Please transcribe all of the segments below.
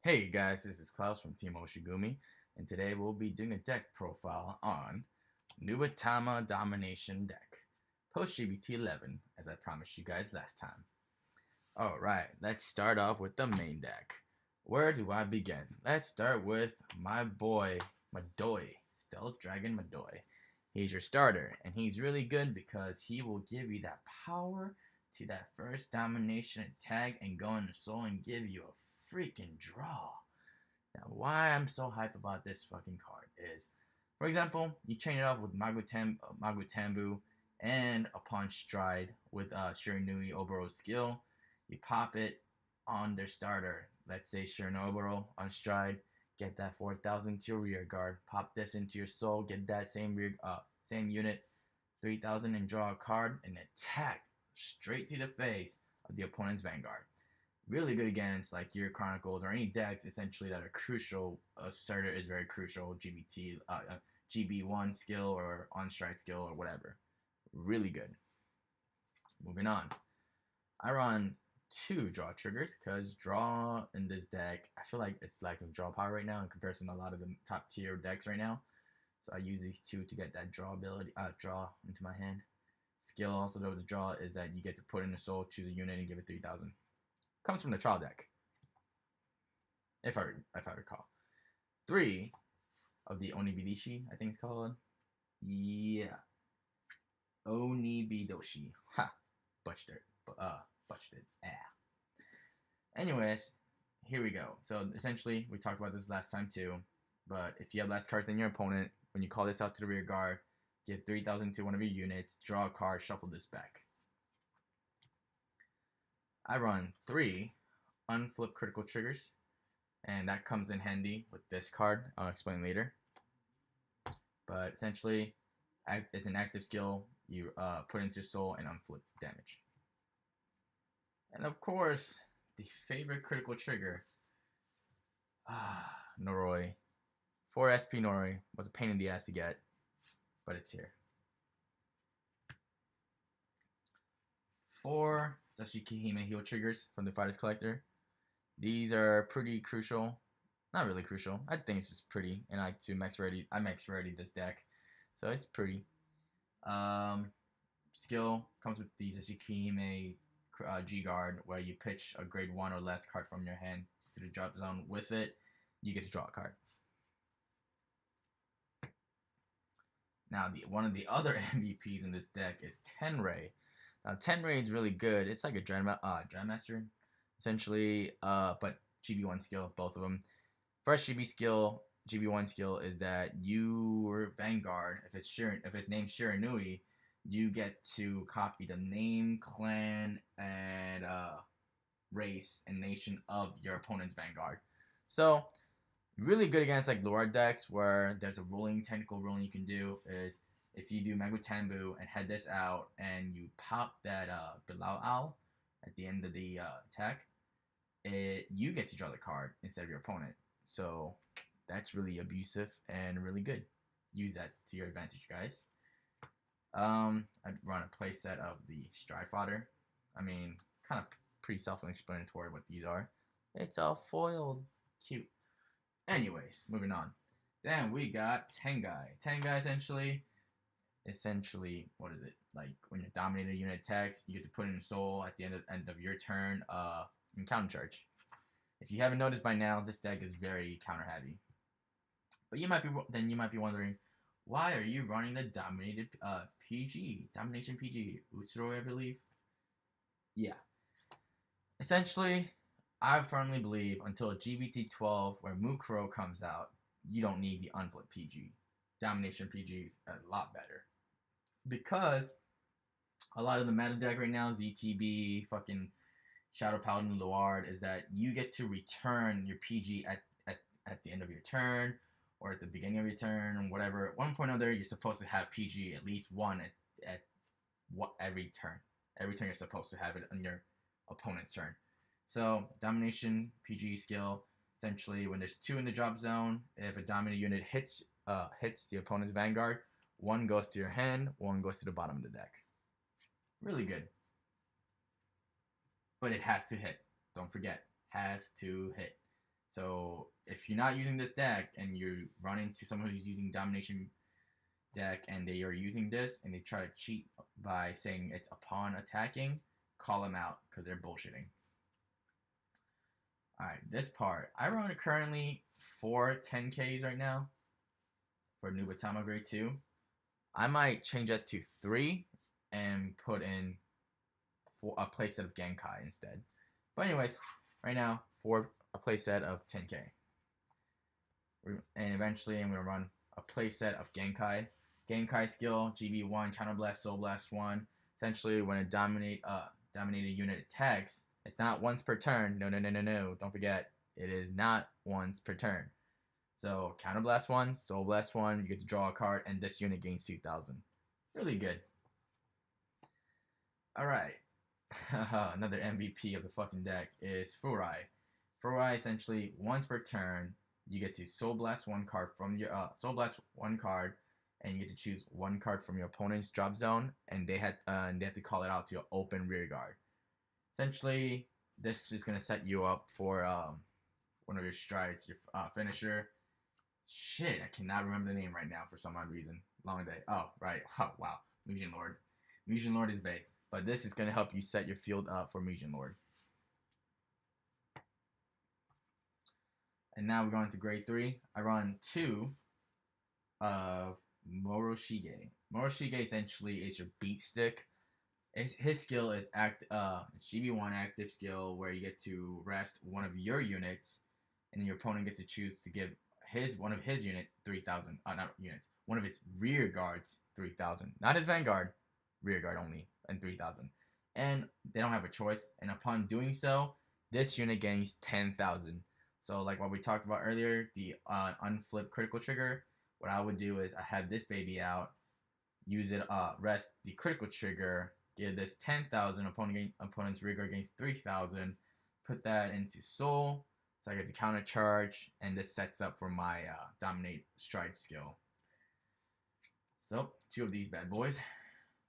Hey guys, this is Klaus from Team Oshigumi, and today we'll be doing a deck profile on Nubatama Domination Deck, post GBT 11, as I promised you guys last time. Alright, let's start off with the main deck. Where do I begin? Let's start with my boy, Madoi, Stealth Dragon Madoi. He's your starter, and he's really good because he will give you that power to that first domination attack and go into soul and give you a freaking draw. Now, why I'm so hype about this fucking card is, for example, you chain it off with Magutambu, and upon stride with Shiranui Oboro's skill, you pop it on their starter. Let's say Shiranui Oboro on stride, get that 4,000 to your rear guard, pop this into your soul, get that same unit, 3,000, and draw a card and attack straight to the face of the opponent's vanguard. Really good against like your Chronicles or any decks essentially that are crucial. A starter is very crucial. GB1 skill or on strike skill or whatever. Really good. Moving on. I run 2 draw triggers because draw in this deck, I feel like it's lacking draw power right now in comparison to a lot of the top tier decks right now. So I use these 2 to get that draw ability, draw into my hand. Skill also though with the draw is that you get to put in a soul, choose a unit, and give it 3,000. Comes from the trial deck, if I recall. 3 of the Onibidoshi, I think it's called. Yeah, Onibidoshi. Ha, butched it. Butched it. Anyways, here we go. So essentially, we talked about this last time too. But if you have less cards than your opponent, when you call this out to the rear guard, give 3,000 to one of your units, draw a card, shuffle this back. I run 3 unflip critical triggers, and that comes in handy with this card. I'll explain later. But essentially, it's an active skill. You put into soul and unflip damage. And of course, the favorite critical trigger, Noroi. 4 SP Noroi was a pain in the ass to get, but it's here. 4 Sashikihime heal triggers from the Fighters Collector. These are pretty crucial. Not really crucial. I think it's just pretty, and I like to max ready. I max ready this deck, so it's pretty. Skill comes with the Sashikihime G guard, where you pitch a grade 1 or less card from your hand to the drop zone. With it, you get to draw a card. Now, one of the other MVPs in this deck is Tenrei. Now, Tenrei is really good. It's like a Grandmaster, essentially, but GB1 skill, both of them. First GB1 skill is that your Vanguard, if it's named Shiranui, you get to copy the name, clan, and race and nation of your opponent's Vanguard. So, really good against like lore decks where there's a technical ruling you can do is if you do Magutambu and head this out and you pop that Bilal Owl at the end of the attack, you get to draw the card instead of your opponent. So that's really abusive and really good. Use that to your advantage, guys. I'd run a playset of the Stride Fodder. I mean, kind of pretty self-explanatory what these are. It's all foiled, cute. Anyways, moving on. Then we got Tengai. Tengai essentially, what is it? Like when your dominated unit attacks, you get to put in a soul at the end of your turn, in counter charge. If you haven't noticed by now, this deck is very counter heavy. But you might be wondering, why are you running the dominated Domination PG? Usuro, I believe. Yeah. Essentially, I firmly believe until GBT 12, where Mukuro comes out, you don't need the unflip PG. Domination PG is a lot better. Because a lot of the meta deck right now, ZTB, fucking Shadow Paladin, Luard, is that you get to return your PG at the end of your turn, or at the beginning of your turn, or whatever. At one point or other, you're supposed to have PG at least one at every turn. Every turn you're supposed to have it on your opponent's turn. So, Domination PG skill, essentially, when there's 2 in the drop zone, if a dominant unit hits the opponent's Vanguard, 1 goes to your hand, 1 goes to the bottom of the deck. Really good. But it has to hit. Don't forget, has to hit. So if you're not using this deck and you run into someone who's using Domination deck and they are using this and they try to cheat by saying it's upon attacking, call them out because they're bullshitting. Alright, this part. I run currently 4 10Ks right now for Nubatama Grade 2. I might change that to 3 and put in a playset of Genkai instead. But anyways, right now, for a playset of 10K. And eventually I'm going to run a playset of Genkai. Genkai skill, GB1, Counterblast, Soul Blast 1. Essentially, when a dominated unit attacks, it's not once per turn. No. Don't forget, it is not once per turn. So, Counterblast 1, Soul Blast 1, you get to draw a card, and this unit gains 2,000. Really good. Alright. Another MVP of the fucking deck is Furai. Furai, essentially, once per turn, you get to Soul Blast 1 card from your Soul Blast 1 card, and you get to choose 1 card from your opponent's drop zone, and they have to call it out to your open rear guard. Essentially, this is gonna set you up for one of your strides, your finisher. Shit, I cannot remember the name right now for some odd reason. Long day. Oh, right. Oh, wow. Musion Lord. Musion Lord is bae. But this is gonna help you set your field up for Musion Lord. And now we're going to grade 3. I run 2 of Moroshige. Moroshige essentially is your beat stick. His skill is it's GB1 active skill where you get to rest one of your units, and then your opponent gets to choose to give one of his unit 3,000. Not units. One of his rear guards 3,000. Not his vanguard, rear guard only, and 3,000. And they don't have a choice. And upon doing so, this unit gains 10,000. So like what we talked about earlier, the unflip critical trigger. What I would do is I have this baby out, use it, rest the critical trigger, give this 10,000, opponent's rear guard gains 3,000, put that into soul, so I get the counter charge, and this sets up for my dominate stride skill. So 2 of these bad boys,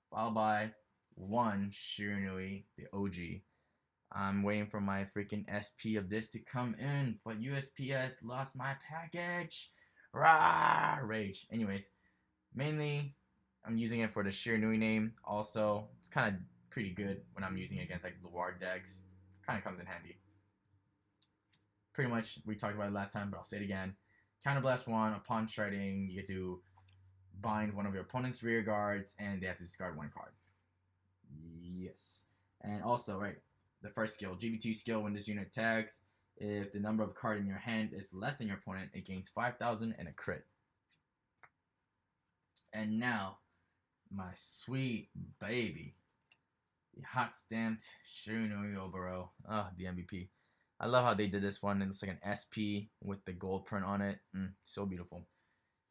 followed by 1 Shiranui, the OG. I'm waiting for my freaking SP of this to come in, but USPS lost my package. Rah! Rage. Anyways, mainly I'm using it for the Shiranui name. Also, it's kind of pretty good when I'm using it against like Luar decks. Kind of comes in handy. Pretty much, we talked about it last time, but I'll say it again. Counterblast 1, upon striding, you get to bind one of your opponent's rear guards, and they have to discard 1 card. Yes. And also, right, the first skill, GB2 skill, when this unit attacks, if the number of cards in your hand is less than your opponent, it gains 5,000 and a crit. And now, my sweet baby, the hot stamped Shiranui Oboro. Oh, the MVP. I love how they did this one. It looks like an SP with the gold print on it. So beautiful.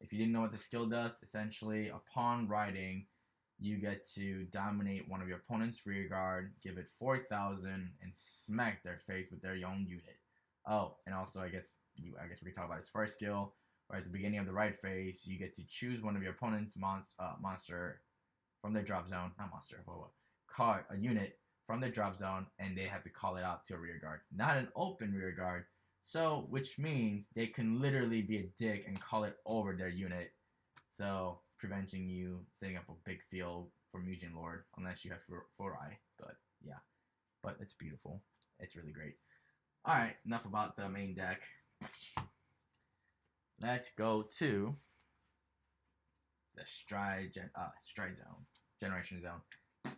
If you didn't know what the skill does, essentially, upon riding, you get to dominate one of your opponent's rear guard, give it 4,000, and smack their face with their own unit. Oh, and also, I guess we can talk about his first skill. Right at the beginning of the ride phase, you get to choose one of your opponent's monster from their drop zone. Not monster, card, a unit from their drop zone, and they have to call it out to a rear guard. Not an open rear guard. So, which means they can literally be a dick and call it over their unit. So, preventing you setting up a big field for Musion Lord, unless you have Furai. But, yeah. But it's beautiful. It's really great. Alright, enough about the main deck. Let's go to the stride zone. Generation zone.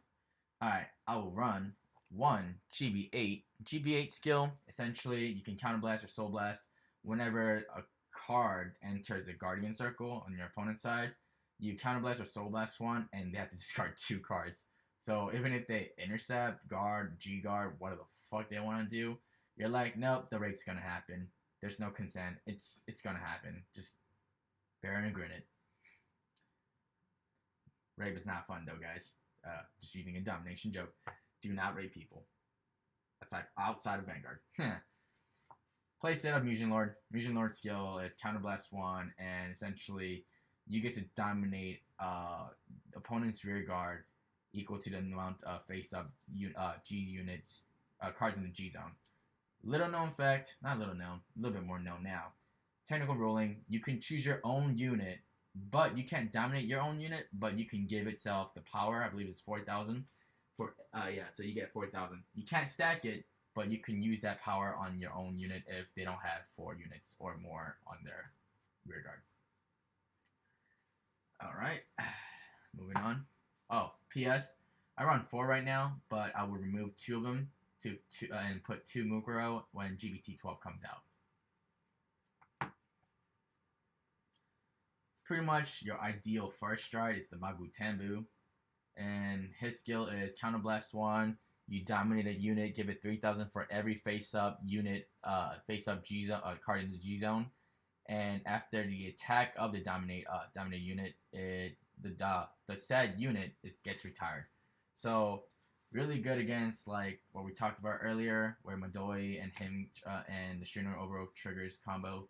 Alright, I will run 1 GB8. GB8 skill, essentially, you can counterblast or soul blast whenever a card enters a guardian circle on your opponent's side. You counterblast or soul blast 1, and they have to discard 2 cards. So even if they intercept, guard, G-guard, whatever the fuck they want to do, you're like, nope, the rape's gonna happen. There's no consent. It's gonna happen. Just bear and grin it. Rape is not fun though, guys. Just using a domination joke. Do not rape people. Outside of Vanguard. Playset of Musion Lord. Musion Lord skill is Counterblast 1, and essentially you get to dominate opponent's rear guard equal to the amount of face-up G units, cards in the G zone. Little known fact, not little known, a little bit more known now. Technical ruling, you can choose your own unit, but you can't dominate your own unit, but you can give itself the power. I believe it's 4,000. So you get 4,000. You can't stack it, but you can use that power on your own unit if they don't have 4 units or more on their rear guard. Alright, moving on. Oh, P.S. I run 4 right now, but I will remove 2 of them and put 2 Mukuro when GBT 12 comes out. Pretty much your ideal first stride is the Magu Tambu, and his skill is Counterblast 1. You dominate a unit, give it 3,000 for every face-up unit, face-up G zone card in the G zone. And after the attack of the dominate unit, the said unit gets retired. So really good against like what we talked about earlier, where Madoi and him and the Shino Oboro triggers combo.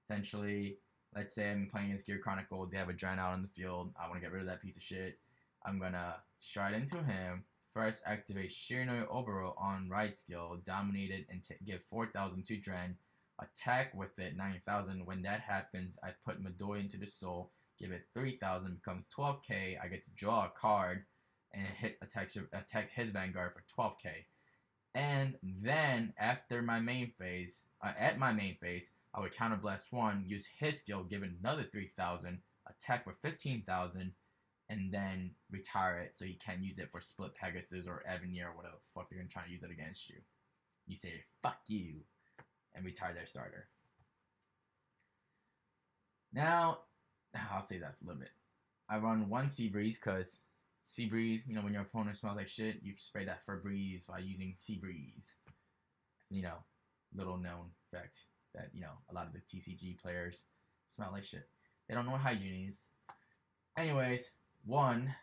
Essentially, let's say I'm playing against Gear Chronicle, they have a Giant out on the field. I want to get rid of that piece of shit. I'm gonna stride into him. First, activate Shino Oboro on ride skill, dominate it, and give 4,000 to Dren. Attack with it 9,000. When that happens, I put Madoi into the soul, give it 3,000, becomes 12k. I get to draw a card and attack his Vanguard for 12k. And then after my main phase, at my main phase, I would Counterblast 1, use his skill, give it another 3,000, attack for 15,000, and then retire it so you can't use it for Split Pegasus or Avenir or whatever the fuck they're gonna try to use it against you. You say, fuck you, and retire their starter. Now, I'll say that for a little bit. I run 1 Sea Breeze because Sea Breeze, you know, when your opponent smells like shit, you spray that Febreze by using Sea Breeze. You know, little known fact that, you know, a lot of the TCG players smell like shit. They don't know what hygiene is. Anyways, 1,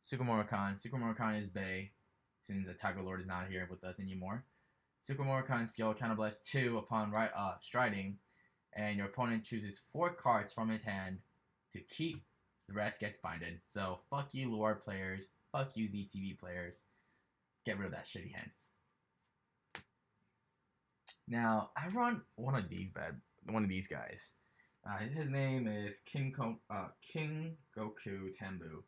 Sukumura-kan. Sukumura-kan is Bay, since the Taco Lord is not here with us anymore. Sukumura-kan skill, Counterblast 2 upon striding, and your opponent chooses 4 cards from his hand to keep. The rest gets binded. So, fuck you, Lore players. Fuck you, ZTV players. Get rid of that shitty hand. Now, I run one of these guys. His name is King Goku Tenbu.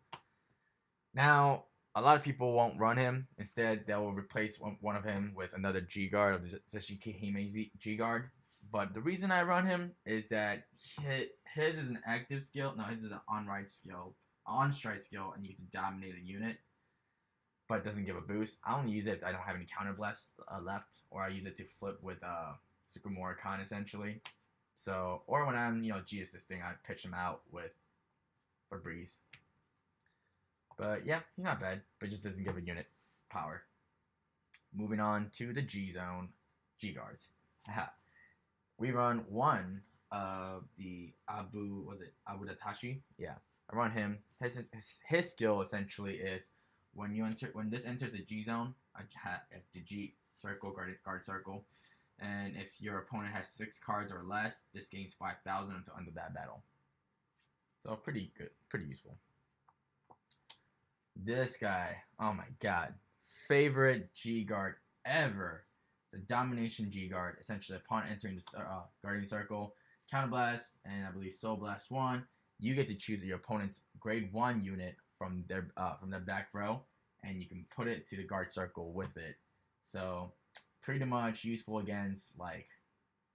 Now, a lot of people won't run him. Instead, they will replace one of him with another G-Guard, of the Sashiki Hime G-Guard. But the reason I run him is that his is an active skill. No, his is an on-ride skill, on-stride skill, and you can dominate a unit. But it doesn't give a boost. I only use it if I don't have any counterblast left, or I use it to flip with Sukumura-kan essentially. So, or when I'm G assisting, I pitch him out with Febreze. But yeah, he's not bad, but just doesn't give a unit power. Moving on to the G zone, G guards. We run 1 of the Abudatashi. Yeah, I run him. His skill essentially is when this enters the G zone, I have the G circle guard circle, and if your opponent has 6 cards or less, this gains 5,000 until end of that battle. So pretty good, pretty useful. This guy, oh my god, favorite G guard ever. It's a Domination G guard. Essentially, upon entering the guarding circle, Counterblast and I believe Soul Blast 1, you get to choose your opponent's grade 1 unit from their back row, and you can put it to the guard circle with it. So pretty much useful against, like,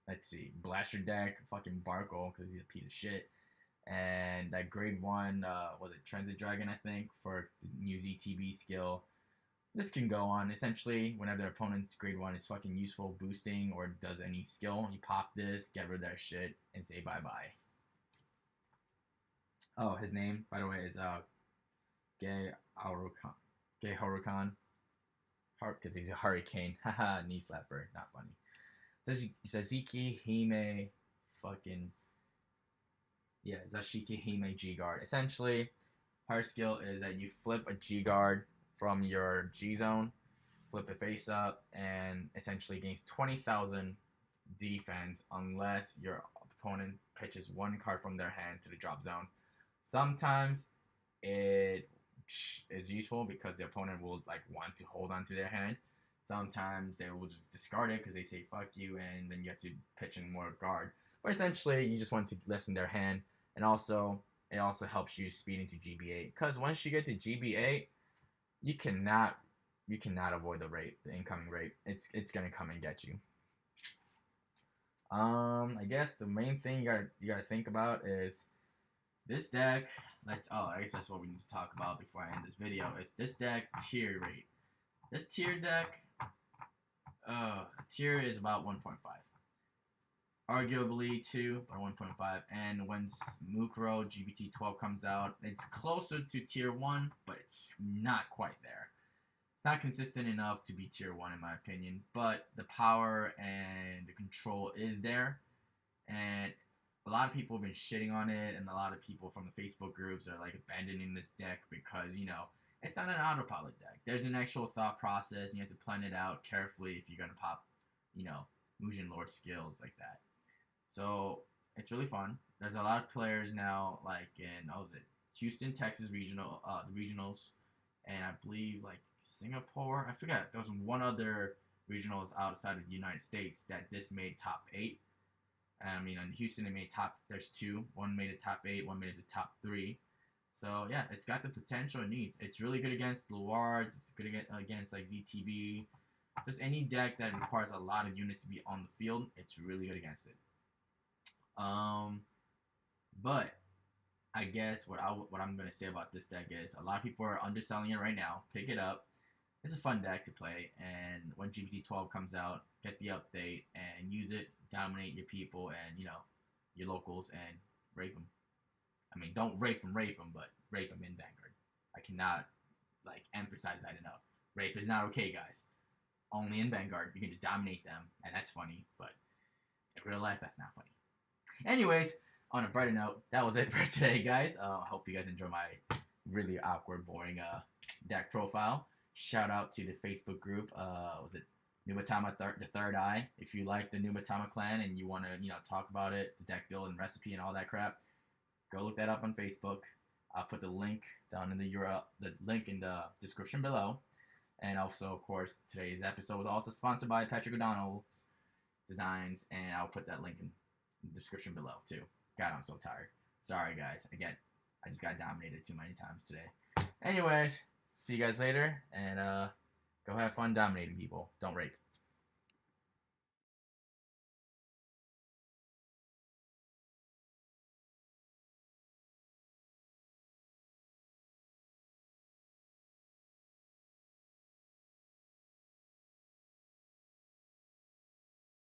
let's see, Blaster deck, fucking Barkle because he's a piece of shit. And that grade 1, was it Transit Dragon, I think, for the new ZTB skill. This can go on. Essentially, whenever their opponent's grade 1 is fucking useful, boosting, or does any skill, you pop this, get rid of their shit, and say bye-bye. Oh, his name, by the way, is Gay Harukan. Because he's a hurricane. Haha, knee slapper. Not funny. Zashiki Hime fucking... Yeah, Zashiki Hime G-Guard. Essentially, her skill is that you flip a G-Guard from your G-Zone, flip it face up, and essentially gains 20,000 defense unless your opponent pitches 1 card from their hand to the drop zone. Sometimes it is useful because the opponent will want to hold on to their hand. Sometimes they will just discard it because they say fuck you, and then you have to pitch in more guard. But essentially, you just want to lessen their hand, and also it also helps you speed into GB8. Because once you get to GB8, you cannot avoid the incoming rape. It's gonna come and get you. I guess the main thing you gotta think about is this deck. I guess that's what we need to talk about before I end this video. It's this deck tier rate. This tier deck, tier is about 1.5. Arguably 2, but 1.5. And when Mukuro GBT12 comes out, it's closer to tier 1, but it's not quite there. It's not consistent enough to be tier 1 in my opinion, but the power and the control is there. And a lot of people have been shitting on it, and a lot of people from the Facebook groups are like abandoning this deck because, you know, it's not an autopilot deck. There's an actual thought process, and you have to plan it out carefully if you're going to pop, you know, Mugen Lord skills like that. So it's really fun. There's a lot of players now, like in Houston, Texas regional, the regionals, and I believe like Singapore. I forget. There was one other regionals outside of the United States that this made top 8. I mean, in Houston, it made top. There's 2. One made it top 8. One made it the top 3. So yeah, it's got the potential it needs. It's really good against Luards. It's good against like ZTB. Just any deck that requires a lot of units to be on the field, it's really good against it. But I guess what I'm gonna say about this deck is a lot of people are underselling it right now. Pick it up. It's a fun deck to play, and when GPT-12 comes out, get the update and use it. Dominate your people and, you know, your locals, and rape them. I mean, don't rape them, but rape them in Vanguard. I cannot like emphasize that enough. Rape is not okay, guys. Only in Vanguard. You can just dominate them, and that's funny, but in real life, that's not funny. Anyways, on a brighter note, that was it for today, guys. I hope you guys enjoy my really awkward, boring deck profile. Shout out to the Facebook group. Was it Nubatama the Third Eye? If you like the Nubatama clan and you want to, you know, talk about it, the deck build and recipe and all that crap, go look that up on Facebook. I'll put the link down in the URL, the link in the description below. And also, of course, today's episode was also sponsored by Patrick O'Donnell's Designs, and I'll put that link in the description below too. God, I'm so tired. Sorry, guys. Again, I just got dominated too many times today. Anyways, see you guys later, and go have fun dominating people. Don't rape.